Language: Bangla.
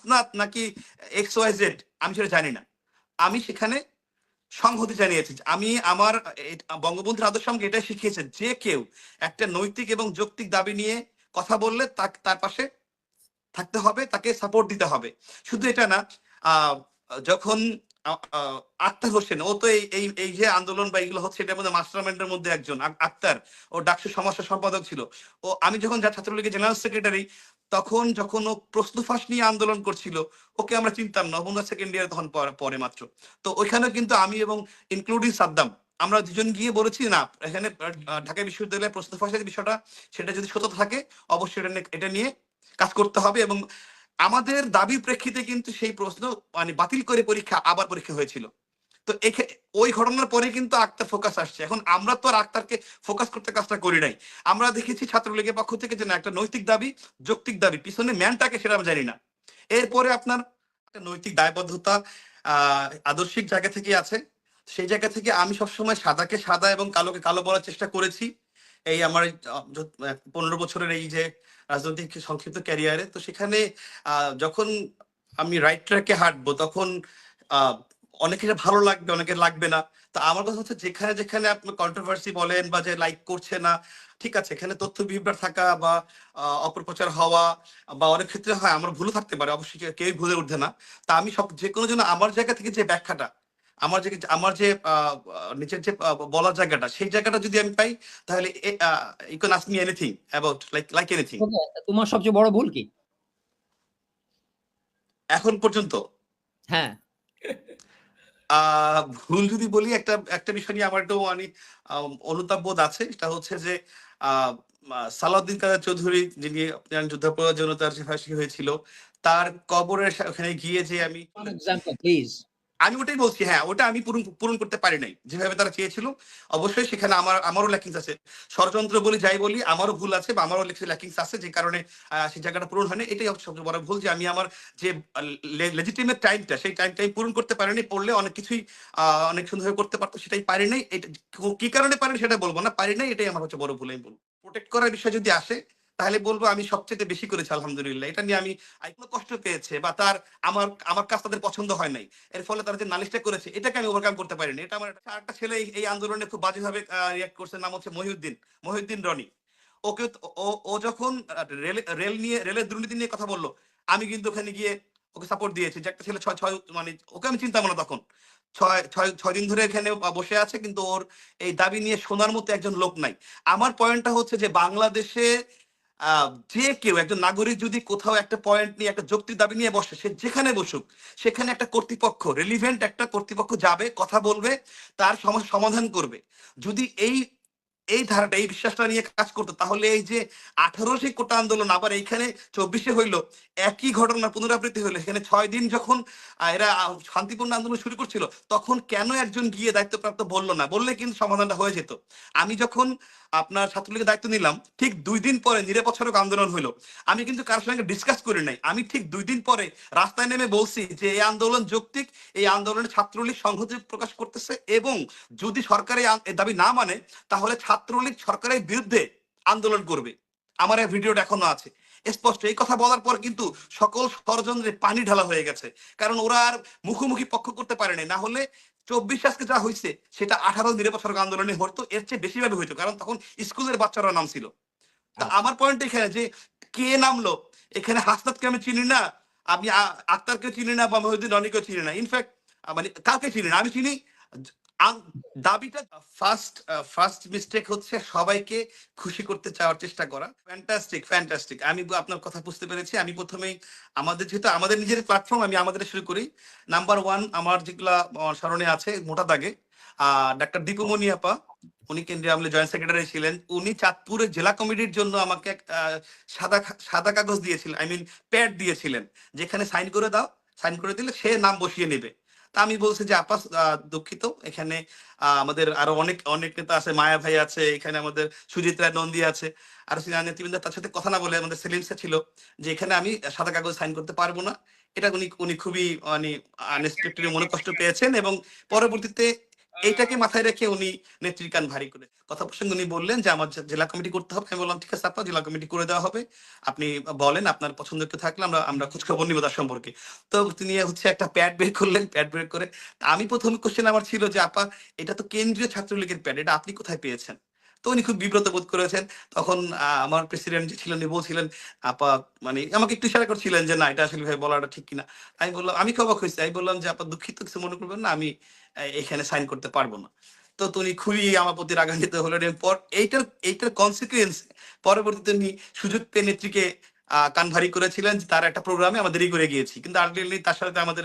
হাসনাত নাকি XYZ আমি সেটা জানি না। আমি সেখানে সংহতি জানিয়েছি। আমি আমার বঙ্গবন্ধুর আদর্শ আমাকে এটাই শিখিয়েছে, যে কেউ একটা নৈতিক এবং যৌক্তিক দাবি নিয়ে কথা বললে তার পাশে থাকতে হবে, তাকে সাপোর্ট দিতে হবে। শুধু এটা না, যখন আক্তার হোসেন, ও তো এই যে আন্দোলন বা এগুলো হচ্ছে এটার মধ্যে মাস্টারমাইন্ডের মধ্যে একজন, আক্তার, ও ডাকসু সমাজসেবা সম্পাদক ছিল। ও আমি যখন ছাত্রলীগের জেনারেল সেক্রেটারি, তখন যখন ও প্রশ্ন ফাঁস নিয়ে আন্দোলন করছিল, ওকে আমরা চিনতাম না, নবম সেকেন্ড ইয়ার তখন পরে মাত্র। তো ওইখানে কিন্তু আমি এবং ইনক্লুডিং সাদ্দাম, আমরা দুজন গিয়ে বলেছি না, এখানে ঢাকা বিশ্ববিদ্যালয়ের প্রশ্ন ফাঁসের বিষয়টা, সেটা যদি সত্য থাকে অবশ্যই এটা নিয়ে কাজ করতে হবে। এবং আমাদের দাবির প্রেক্ষিতে কিন্তু সেই প্রশ্ন মানে বাতিল করে আবার পরীক্ষা হয়েছিল। তো ওই ঘটনার পরে কিন্তু আক্তার ফোকাস আসছে। এখন আমরা তো আর আক্তারকে ফোকাস করতে কাজটা করি নাই। আমরা দেখেছি ছাত্রলীগের পক্ষ থেকে যে না, একটা নৈতিক দাবি, যৌক্তিক দাবি, পিছনে ম্যানটাকে সেটা আমরা জানি না। এরপরে আপনার একটা নৈতিক দায়বদ্ধতা আদর্শিক জায়গা থেকে আছে। সেই জায়গা থেকে আমি সবসময় সাদাকে সাদা এবং কালোকে কালো বলার চেষ্টা করেছি এই আমার 15 বছরের এই যে রাজনৈতিক সংক্ষিপ্ত ক্যারিয়ারে। তো সেখানে যখন আমি রাইট ট্র্যাকে হাঁটবো, তখন অনেকের ভালো লাগবে, অনেকের লাগবে না। তো আমার কথা হচ্ছে, যেখানে যেখানে আপনার কন্ট্রোভার্সি বলেন বা যে লাইক করছে না, ঠিক আছে, এখানে তথ্য বিভ্রাট থাকা বা অপপ্রচার হওয়া বা অনেক ক্ষেত্রে হয়, আমার ভুলও থাকতে পারে, অবশ্যই কেউই ভুলে উঠবে না। তা আমি যে কোনো জন্য আমার জায়গা থেকে যে ব্যাখ্যাটা, আমার যে নিচের যে বলার জায়গাটা, সেই জায়গাটা যদি আমি পাই, তাহলে you can ask me anything about like anything. তোমার সবচেয়ে বড় ভুল কি এখন পর্যন্ত? হ্যাঁ, ভুল যদি বলি, একটা বিষয় নিয়ে আমার একটু মানে অনুতাপ বোধ আছে। সেটা হচ্ছে যে সালাউদ্দিন কাদের চৌধুরী, যিনি যুদ্ধাপরাধের জন্য তার ফাঁসি হয়েছিল, তার কবরের ওখানে গিয়ে যে আমি প্লিজ, আমি ওটাই বলছি, হ্যাঁ, ওটা আমি পূরণ করতে পারি নাই যেভাবে তারা চেয়েছিল। অবশ্যই সেখানে আমারও ল্যাকিংস আছে। ষড়যন্ত্র বলি যাই বলি, আমারও ভুল আছে বা আমারও ল্যাকিংস আছে, যে কারণে সেই জায়গাটা পূরণ হয়নি। এটাই সবচেয়ে বড় ভুল, যে আমি আমার যে লেজিটিমেট টাইমটা, সেই টাইমটা আমি পূরণ করতে পারিনি। পড়লে অনেক কিছুই অনেক সুন্দরভাবে করতে পারতো, সেটাই পারি নাই। এটা কি কারণে পারিনি সেটা বলবো না, পারি নাই, এটাই আমার হচ্ছে বড় ভুল। আমি বলবো প্রোটেক্ট করার বিষয় যদি আসে, তাহলে বলবো আমি সবচেয়ে বেশি করেছি আলহামদুলিল্লাহ। এটা নিয়ে আমি কোনো কষ্ট পেয়েছে বা আমার কাজ তাদের পছন্দ হয় নাই, এর ফলে তারা যে নালিশটা করেছে, এটাকে আমি ওভারকাম করতে পারিনি। এটা আমার একটা ছেলে এই আন্দোলনে খুব বাজেভাবে রিয়াক্ট করছে, নাম হচ্ছে মহিউদ্দিন রনি। ওকে ও যখন রেলের দুর্নীতি নিয়ে কথা বললো, আমি কিন্তু ওখানে গিয়ে ওকে সাপোর্ট দিয়েছি। যে একটা ছেলে মানে ওকে আমি চিন্তা না তখন, 6 দিন ধরে এখানে বসে আছে, কিন্তু ওর এই দাবি নিয়ে শোনার মতো একজন লোক নাই। আমার পয়েন্টটা হচ্ছে যে বাংলাদেশে যে কেউ একজন নাগরিক যদি কোথাও একটা পয়েন্ট নিয়ে, একটা যৌক্তিক দাবি নিয়ে বসে, সে যেখানে বসুক, সেখানে একটা কর্তৃপক্ষ, রিলিভেন্ট একটা কর্তৃপক্ষ যাবে, কথা বলবে, তার সমস্যা সমাধান করবে। যদি এই ধারাটা, এই বিশ্বাসটা নিয়ে কাজ করতো, তাহলে এই যে 18 কোটা আন্দোলন আবার এইখানে 24 হইলো, একই ঘটনার পুনরাবৃত্তি হইলো। এখানে 6 দিন যখন এরা শান্তিপূর্ণ আন্দোলন শুরু করছিল, তখন কেন একজন গিয়ে দায়িত্বপ্রাপ্ত বললো না? বললে কিন্তু সমাধানটা হয়ে যেত। আমি যখন আপনার ছাত্রলীগের দায়িত্ব নিলাম, ঠিক 2 দিন পরে নিরপেক্ষ আন্দোলন হলো। আমি কিন্তু কারোর সঙ্গে ডিসকাস করি নাই। আমি ঠিক 2 দিন পরে রাস্তায় নেমে বলছি যে এই আন্দোলন যৌক্তিক, এই আন্দোলনে ছাত্রলীগ সংহতি প্রকাশ করতেছে, এবং যদি সরকার এই দাবি না মানে, তাহলে ছাত্রলীগ সরকারের বিরুদ্ধে আন্দোলন করবে। আমার এই ভিডিওটা এখনো আছে স্পষ্ট। এই কথা বলার পর কিন্তু সকল ষড়যন্ত্রে পানি ঢালা হয়ে গেছে, কারণ ওরা আর মুখোমুখি পক্ষ করতে পারে নাই। না হলে 24 আজকে যা হয়েছে, সেটা 18 নিরপেক্ষ আন্দোলনে হতো, এর চেয়ে বেশিভাবে হইতো, কারণ তখন স্কুলের বাচ্চারা নামছিল। তা আমার পয়েন্ট এখানে যে কে নামলো, এখানে হাসনাতকে আমি চিনি না, আমি আক্তারকে চিনি না, বা মহিউদ্দিন রনিকেও চিনি না, ইনফ্যাক্ট মানে কাউকে চিনি না। আমি চিনি দাবিটা। ফার্স্ট মিস্টেক হচ্ছে সবাইকে খুশি করতে চাওয়ার চেষ্টা করা। ফ্যান্টাস্টিক, আমি আপনার কথা বুঝতে পেরেছি। আমি প্রথমেই যেহেতু আমাদের নিজের প্ল্যাটফর্ম, আমি আমাদের শুরু করি। নাম্বার 1 আমার যেগুলা স্মরণে আছে মোটা দাগে, ডাক্তার দীপুমণি আপা, উনি কেন্দ্রীয় আমলে জয়েন্ট সেক্রেটারি ছিলেন। উনি চাঁদপুরের জেলা কমিটির জন্য আমাকে সাদা সাদা কাগজ দিয়েছিলেন, প্যাড দিয়েছিলেন, যেখানে সাইন করে দাও, সাইন করে দিলে সে নাম বসিয়ে নেবে। তা আমি বলছি যে আপা দুঃখিত, এখানে আমাদের আরো অনেক অনেক নেতা আছে, মায়া ভাই আছে, এখানে আমাদের সুজিত রায় নন্দী আছে, আর সিনিয়র নেতৃবৃন্দ, তার সাথে কথা না বলে আমাদের সেলিম স্যার ছিল, যে এখানে আমি সাদা কাগজ সাইন করতে পারবো না। এটা উনি খুবই মানে আনএক্সপেক্টেডলি মনে কষ্ট পেয়েছেন, এবং পরবর্তীতে এইটাকে মাথায় রেখে উনি নেত্রীর কান ভারী করে কথা প্রসঙ্গে উনি বললেন যে আমার জেলা কমিটি করতে হবে। আমি বললাম ঠিক আছে আপা, জেলা কমিটি করে দেওয়া হবে, আপনি বলেন আপনার পছন্দ কেউ থাকলে আমরা আমরা খোঁজ খবর নিব তার সম্পর্কে। তো তিনি হচ্ছে একটা প্যাড বের করলেন, প্যাড বের করে তা আমি প্রথম কোশ্চেন আমার ছিল যে আপা এটা তো কেন্দ্রীয় ছাত্রলীগের প্যাড, এটা আপনি কোথায় পেয়েছেন? তো উনি খুব বিব্রত বোধ করেছেন। তখন আমার প্রেসিডেন্ট যে ছিলেন উনি বলছিলেন আপা, মানে আমাকে একটু ইশারা করছিলেন যে না এটা আসলে ভাই বলাটা ঠিক কিনা। আমি বললাম, আমি অবাক হয়েছি, আমি বললাম যে আপা দুঃখিত, কিছু মনে করবেন না, আমি এখানে সাইন করতে পারবো না। তো উনি খুবই আমার প্রতি রাগান্বিত হলেন এবং এইটার এইটার কনসিকুয়েন্স পরবর্তীতে উনি সুযোগ পেয়ে নেত্রীকে কান ভারী করেছিলেন যে তার একটা প্রোগ্রামে আমরা দেরি করে গিয়েছি, কিন্তু আলটিমেটলি তার সাথে আমাদের